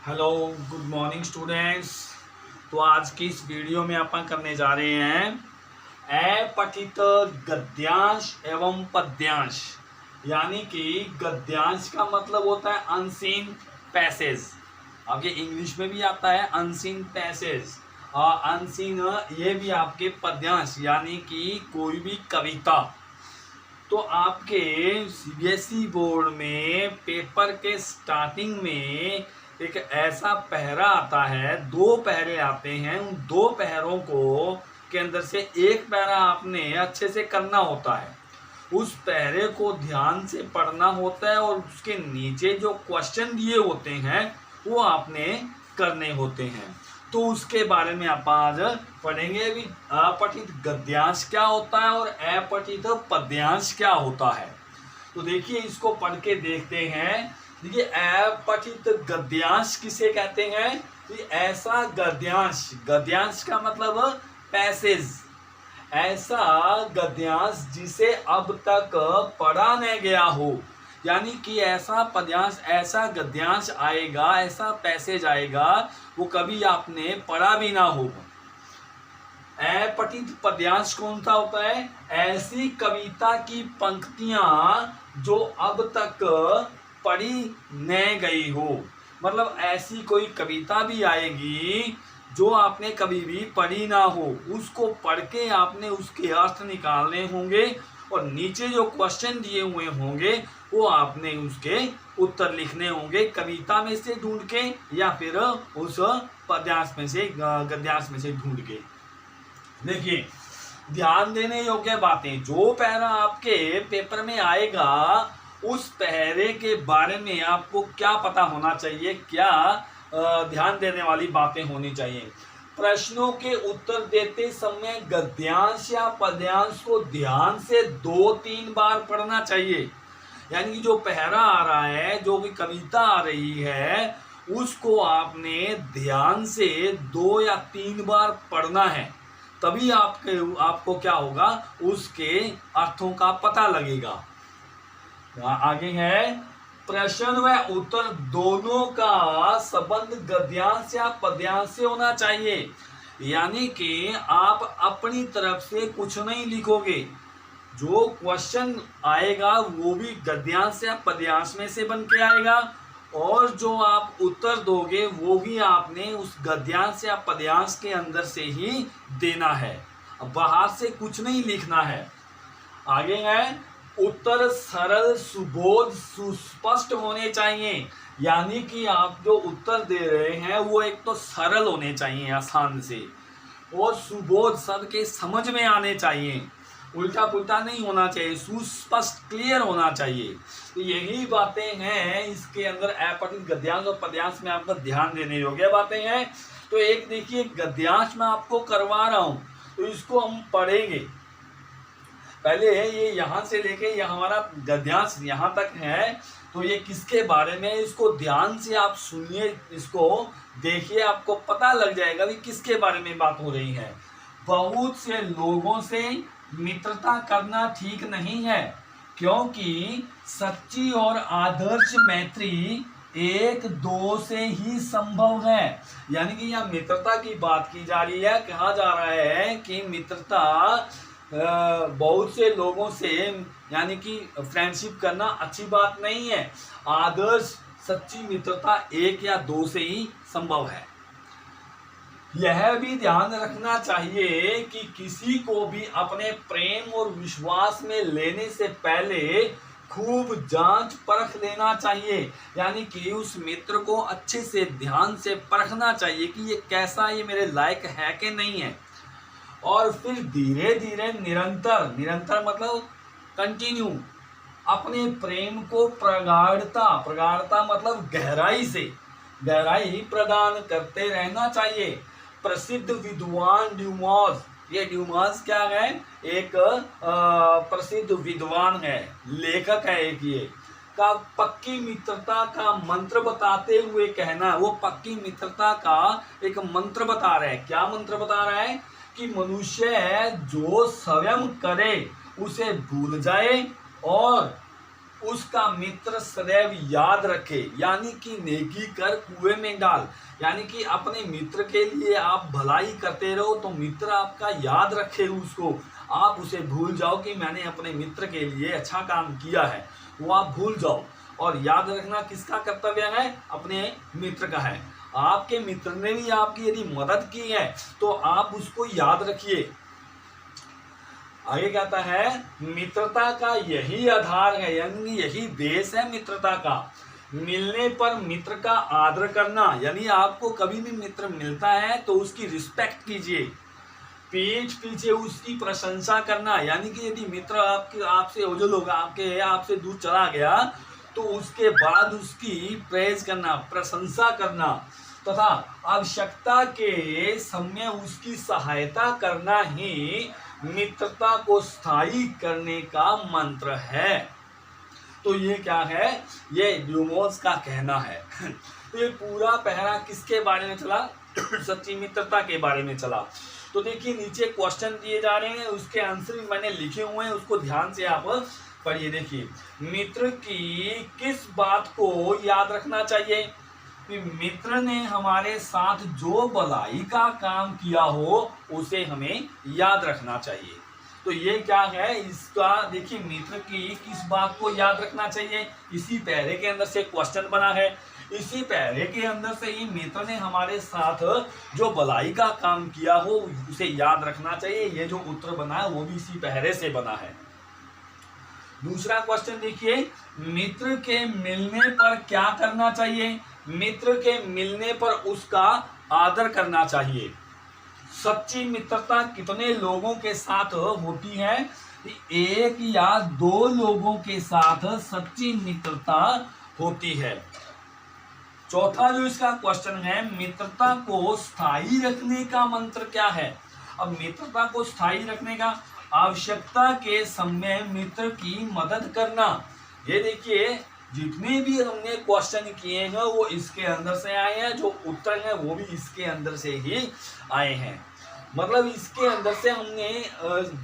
Hello good morning students. तो आज की इस वीडियो में अपन करने जा रहे हैं अपठित गद्यांश एवं पद्यांश। यानी कि गद्यांश का मतलब होता है अनसीन पैसेज, आपके इंग्लिश में भी आता है अनसीन पैसेज, और अनसीन ये भी आपके पद्यांश यानी कि कोई भी कविता। तो आपके सीबीएसई बोर्ड में पेपर के स्टार्टिंग में एक ऐसा पहरा आता है, दो पहरे आते हैं। उन दो पहरों को के अंदर से एक पहरा आपने अच्छे से करना होता है, उस पहरे को ध्यान से पढ़ना होता है और उसके नीचे जो क्वेश्चन दिए होते हैं वो आपने करने होते हैं। तो उसके बारे में आप आज पढ़ेंगे। अभी अपठित गद्यांश क्या होता है और अपठित पद्यांश क्या होता है। तो देखिए इसको पढ़ के देखते हैं। देखिए अपठित गद्यांश किसे कहते हैं? ऐसा गद्यांश, गद्यांश का मतलब पैसेज, ऐसा गद्यांश जिसे अब तक पढ़ा न गया हो। यानी कि ऐसा पद्यांश, ऐसा गद्यांश आएगा, ऐसा पैसेज आएगा वो कभी आपने पढ़ा भी ना होगा। अपठित पद्यांश कौन सा होता है? ऐसी कविता की पंक्तियां जो अब तक पढ़ी न गई हो। मतलब ऐसी कोई कविता भी आएगी जो आपने कभी भी पढ़ी ना हो, उसको पढ़ के आपने उसके अर्थ निकालने होंगे और नीचे जो क्वेश्चन दिए हुए होंगे वो आपने उसके उत्तर लिखने होंगे, कविता में से ढूंढ के या फिर उस पद्यांश में से, गद्यांश में से ढूंढ के। देखिए ध्यान देने योग्य बातें, जो पहरा आपके पेपर में आएगा उस पहरे के बारे में आपको क्या पता होना चाहिए, क्या ध्यान देने वाली बातें होनी चाहिए। प्रश्नों के उत्तर देते समय गद्यांश या पद्यांश को ध्यान से 2-3 बार पढ़ना चाहिए। यानी कि जो पहरा आ रहा है, जो भी कविता आ रही है, उसको आपने ध्यान से 2 या 3 बार पढ़ना है, तभी आपको क्या होगा, उसके अर्थों का पता लगेगा। आगे है, प्रश्न व उत्तर दोनों का संबंध गद्यांश या पद्यांश से होना चाहिए। यानी कि आप अपनी तरफ से कुछ नहीं लिखोगे, जो क्वेश्चन आएगा वो भी गद्यांश या पद्यांश में से बन के आएगा, और जो आप उत्तर दोगे वो भी आपने उस गद्यांश या पद्यांश के अंदर से ही देना है, बाहर से कुछ नहीं लिखना है। आगे है, उत्तर सरल, सुबोध, सुस्पष्ट होने चाहिए। यानी कि आप जो उत्तर दे रहे हैं वो एक तो सरल होने चाहिए, आसान से, और सुबोध, सबके समझ में आने चाहिए, उल्टा पुल्टा नहीं होना चाहिए, सुस्पष्ट, क्लियर होना चाहिए। तो यही बातें हैं इसके अंदर अपठित गद्यांश और पद्यांश में आपका ध्यान देने योग्य बातें हैं। तो एक देखिए गद्यांश मैं आपको करवा रहा हूं, तो इसको हम पढ़ेंगे। पहले है ये यहाँ से लेके ये हमारा गद्यांश यहाँ तक है, तो ये किसके बारे में, इसको ध्यान से आप सुनिए, इसको देखिए, आपको पता लग जाएगा कि किसके बारे में बात हो रही है। बहुत से लोगों से मित्रता करना ठीक नहीं है, क्योंकि सच्ची और आदर्श मैत्री 1-2 से ही संभव है। यानी कि यहाँ मित्रता की बात की जा रही है, कहा जा रहा है कि मित्रता बहुत से लोगों से, यानी कि फ्रेंडशिप करना अच्छी बात नहीं है, आदर्श सच्ची मित्रता 1 या 2 से ही संभव है। यह भी ध्यान रखना चाहिए कि किसी को भी अपने प्रेम और विश्वास में लेने से पहले खूब जांच परख लेना चाहिए। यानी कि उस मित्र को अच्छे से ध्यान से परखना चाहिए कि ये कैसा, ये मेरे लायक है कि नहीं है, और फिर धीरे धीरे निरंतर मतलब कंटिन्यू अपने प्रेम को प्रगाढ़ता मतलब गहराई प्रदान करते रहना चाहिए। प्रसिद्ध विद्वान ड्यूमास, ये ड्यूमास क्या है, एक प्रसिद्ध विद्वान है, लेखक है एक, ये का पक्की मित्रता का मंत्र बताते हुए कहना, वो पक्की मित्रता का एक मंत्र बता रहा है। क्या मंत्र बता रहा है? कि मनुष्य जो स्वयं करे उसे भूल जाए और उसका मित्र सदैव याद रखे, यानी कि नेकी कर कुएं में डाल, यानी कि अपने मित्र के लिए आप भलाई करते रहो तो मित्र आपका याद रखे उसको, आप उसे भूल जाओ कि मैंने अपने मित्र के लिए अच्छा काम किया है, वो आप भूल जाओ। और याद रखना किसका कर्तव्य है? अपने मित्र का है। आपके मित्र ने भी आपकी यदि मदद की है तो आप उसको याद रखिए। आगे कहता है मित्रता का यही आधार है, यानी यही बेस है मित्रता का। मिलने पर मित्र का आदर करना, यानी आपको कभी भी मित्र मिलता है तो उसकी रिस्पेक्ट कीजिए। पीठ पीछे उसकी प्रशंसा करना, यानी कि यदि मित्र आपसे ओझल होगा, आपसे दूर चला गया तो उसके बाद उसकी प्रेज करना, प्रशंसा करना तथा आवश्यकता के समय उसकी सहायता करना ही मित्रता को स्थायी करने का मंत्र है। तो ये क्या है? ये ब्लूमोस का कहना है। तो ये पूरा पहरा किसके बारे में चला? सच्ची मित्रता के बारे में चला। तो देखिए नीचे क्वेश्चन दिए जा रहे हैं, उसके आंसर भी मैंने लिखे हुए हैं, उसको ध्यान से आप पढ़िए। देखिए, मित्र की किस बात को याद रखना चाहिए? कि मित्र ने हमारे साथ जो भलाई का काम किया हो उसे हमें याद रखना चाहिए। तो ये क्या है इसका? देखिए, मित्र की किस बात को याद रखना चाहिए, इसी पैरे के अंदर से क्वेश्चन बना है। इसी पैरे के अंदर से ही मित्र ने हमारे साथ जो भलाई का काम किया हो उसे याद रखना चाहिए। ये जो उत्तर बना है वो भी इसी पैरे से बना है। दूसरा क्वेश्चन देखिए, मित्र के मिलने पर क्या करना चाहिए? मित्र के मिलने पर उसका आदर करना चाहिए। सच्ची मित्रता कितने लोगों के साथ होती है? एक या दो लोगों के साथ सच्ची मित्रता होती है। चौथा जो इसका क्वेश्चन है, मित्रता को स्थायी रखने का मंत्र क्या है? अब मित्रता को स्थायी रखने का, आवश्यकता के समय मित्र की मदद करना। ये देखिए, जितने भी हमने क्वेश्चन किए हैं वो इसके अंदर से आए हैं, जो उत्तर है वो भी इसके अंदर से ही आए हैं। मतलब इसके अंदर से हमने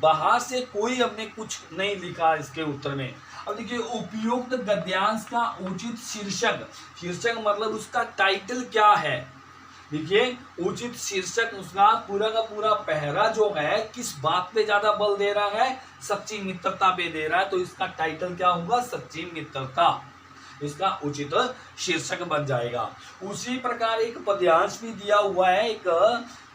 बाहर से कोई हमने कुछ नहीं लिखा इसके उत्तर में। अब देखिए, उपयुक्त गद्यांश का उचित शीर्षक, शीर्षक मतलब उसका टाइटल क्या है? देखिए, उचित शीर्षक उसका पूरा का पूरा पहरा जो है किस बात पे ज्यादा बल दे रहा है? सच्ची मित्रता पे दे रहा है। तो इसका टाइटल क्या होगा? सच्ची मित्रता। इसका उचित शीर्षक बन जाएगा। उसी प्रकार एक पद्यांश भी दिया हुआ है, एक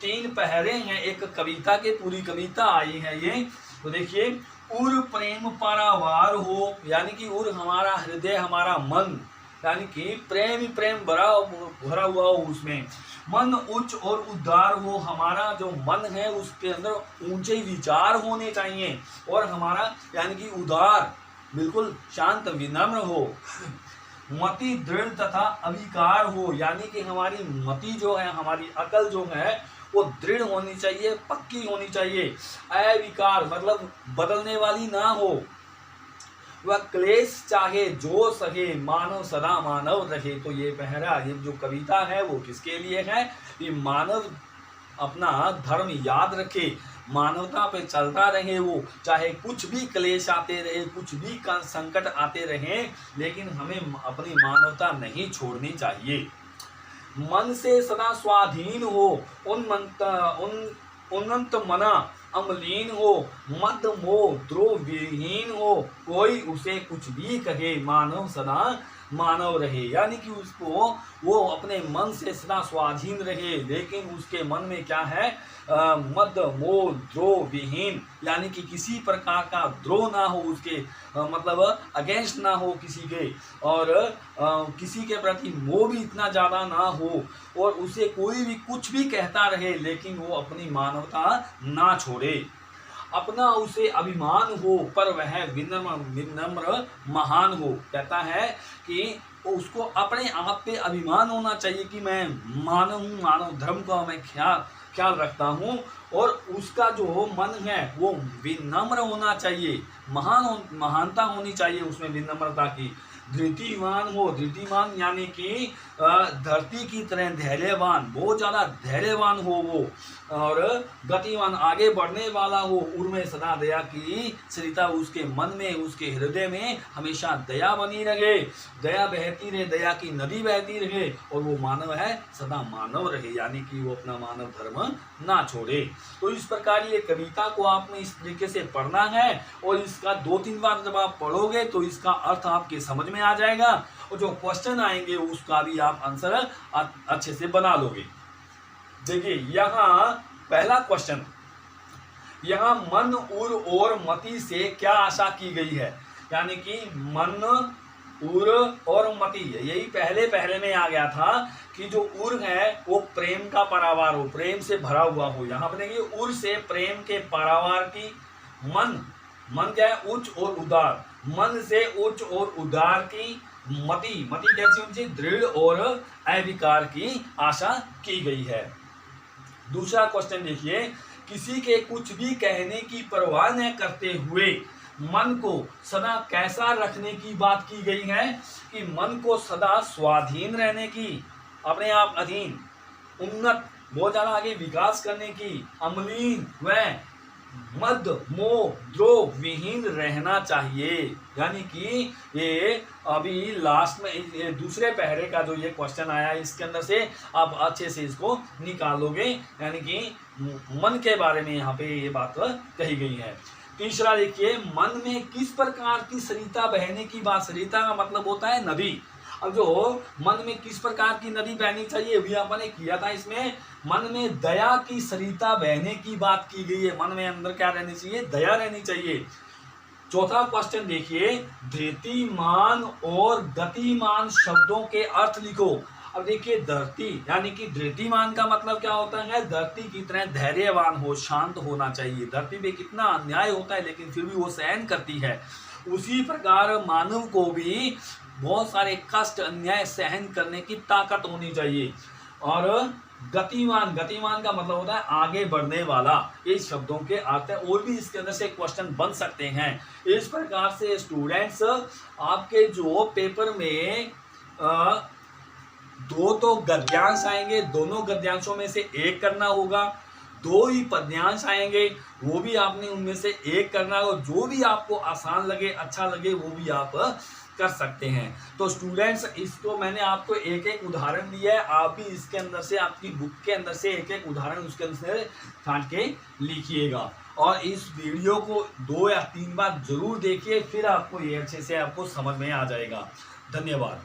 3 पहरे हैं, एक कविता के पूरी कविता आई है ये। तो देखिए, उर प्रेम पारावार हो, यानी कि उर हमारा हृदय, हमारा मन, यानी कि प्रेम ही प्रेम भरा हुआ हो उसमें। मन उच्च और उदार हो, हमारा जो मन है उसके अंदर ऊंचे विचार होने चाहिए। और हमारा यानी कि उदार, बिल्कुल शांत विनम्र हो। मति दृढ़ तथा अविकार हो, यानी कि हमारी मति जो है, हमारी अकल जो है वो दृढ़ होनी चाहिए, पक्की होनी चाहिए। अविकार मतलब बदलने वाली ना हो। वह क्लेश चाहे जो सहे, मानव सदा मानव रहे। तो ये पहरा, ये जो कविता है वो किसके लिए है? ये मानव अपना धर्म याद रखे, मानवता पे चलता रहे, वो चाहे कुछ भी क्लेश आते रहे, कुछ भी संकट आते रहे, लेकिन हमें अपनी मानवता नहीं छोड़नी चाहिए। मन से सदा स्वाधीन हो, उन्नत मना अमलीन हो, मद मोह द्रोह विहीन हो, कोई उसे कुछ भी कहे, मानव सदा मानव रहे। यानी कि उसको वो अपने मन से सदा स्वाधीन रहे, लेकिन उसके मन में क्या है? मद मोह द्रोह विहीन, यानी कि किसी प्रकार का द्रोह ना हो उसके, मतलब अगेंस्ट ना हो किसी के, और किसी के प्रति मोह भी इतना ज़्यादा ना हो, और उसे कोई भी कुछ भी कहता रहे लेकिन वो अपनी मानवता ना छोड़े। अपना उसे अभिमान हो पर वह विनम्र महान हो। कहता है कि उसको अपने आप पे अभिमान होना चाहिए कि मैं मानव हूँ, मानव धर्म का मैं ख्याल रखता हूँ, और उसका जो मन है वो विनम्र होना चाहिए, महानता होनी चाहिए उसमें विनम्रता की। धृतिमान हो, धृतिमान यानी कि धरती की तरह धैर्यवान, बहुत ज़्यादा धैर्यवान हो वो, और गतिमान आगे बढ़ने वाला हो, उनमें सदा दया की सरिता उसके मन में, उसके हृदय में हमेशा दया बनी रहे, दया बहती रहे, दया की नदी बहती रहे, और वो मानव है सदा मानव रहे, यानी कि वो अपना मानव धर्म ना छोड़े। तो इस प्रकार ये कविता को आपने इस तरीके से पढ़ना है, और इसका 2-3 बार जब आप पढ़ोगे तो इसका अर्थ आपके समझ में आ जाएगा, और जो क्वेश्चन आएंगे उसका भी आप आंसर अच्छे से बना लोगे। देखिए यहाँ पहला क्वेश्चन, यहाँ मन, उर और मति से क्या आशा की गई है, यानी कि मन, उर और मति, यही पहले में आ गया था कि जो उर है वो प्रेम का पारावार हो, प्रेम से भरा हुआ हो। यहाँ पर देखिए उर से प्रेम के पारावार की, मन, मन क्या है उच्च और उदार, मन से उच्च और उदार की, मति, मति कैसी उनसे दृढ़ और अविकार की आशा की गई है। दूसरा क्वेश्चन देखिए, किसी के कुछ भी कहने की परवाह न करते हुए मन को सदा कैसा रखने की बात की गई है, कि मन को सदा स्वाधीन रहने की, अपने आप अधीन, उन्नत, बहुत ज्यादा आगे विकास करने की, अमलीन व मद मोह द्रोह विहीन रहना चाहिए। यानी कि ये अभी लास्ट में ये दूसरे पहरे का जो ये क्वेश्चन आया है, इसके अंदर से आप अच्छे से इसको निकालोगे, यानी कि मन के बारे में यहाँ पे ये बात कही गई है। तीसरा देखिए, मन में किस प्रकार की सरिता बहने की बात, सरिता का मतलब होता है नदी। अब जो मन में किस प्रकार की नदी बहनी चाहिए भी आपने किया था, इसमें मन में दया की सरिता बहने की बात की गई है। मन में अंदर क्या रहनी चाहिए, दया रहनी चाहिए। चौथा क्वेश्चन देखिए, धृतिमान और गतिमान शब्दों के अर्थ लिखो। अब देखिए धरती यानी कि धृतिमान का मतलब क्या होता है, धरती की तरह धैर्यवान हो, शांत होना चाहिए। धरती पे कितना अन्याय होता है लेकिन फिर भी वो सहन करती है। उसी प्रकार मानव को भी बहुत सारे कष्ट अन्याय सहन करने की ताकत होनी चाहिए। और गतिमान, गतिमान का मतलब होता है आगे बढ़ने वाला। ये शब्दों के अर्थ है, और भी इसके अंदर से क्वेश्चन बन सकते हैं। इस प्रकार से स्टूडेंट्स आपके जो पेपर में 2 तो गद्यांश आएंगे, दोनों गद्यांशों में से एक करना होगा। 2 ही पद्यांश आएंगे, वो भी आपने उनमें से एक करना है, और जो भी आपको आसान लगे, अच्छा लगे, वो भी आप कर सकते हैं। तो स्टूडेंट्स इसको मैंने आपको एक एक उदाहरण दिया है, आप भी इसके अंदर से आपकी बुक के अंदर से एक एक उदाहरण उसके अंदर से छांट के लिखिएगा। और इस वीडियो को 2 या 3 बार जरूर देखिए, फिर आपको ये अच्छे से आपको समझ में आ जाएगा। धन्यवाद।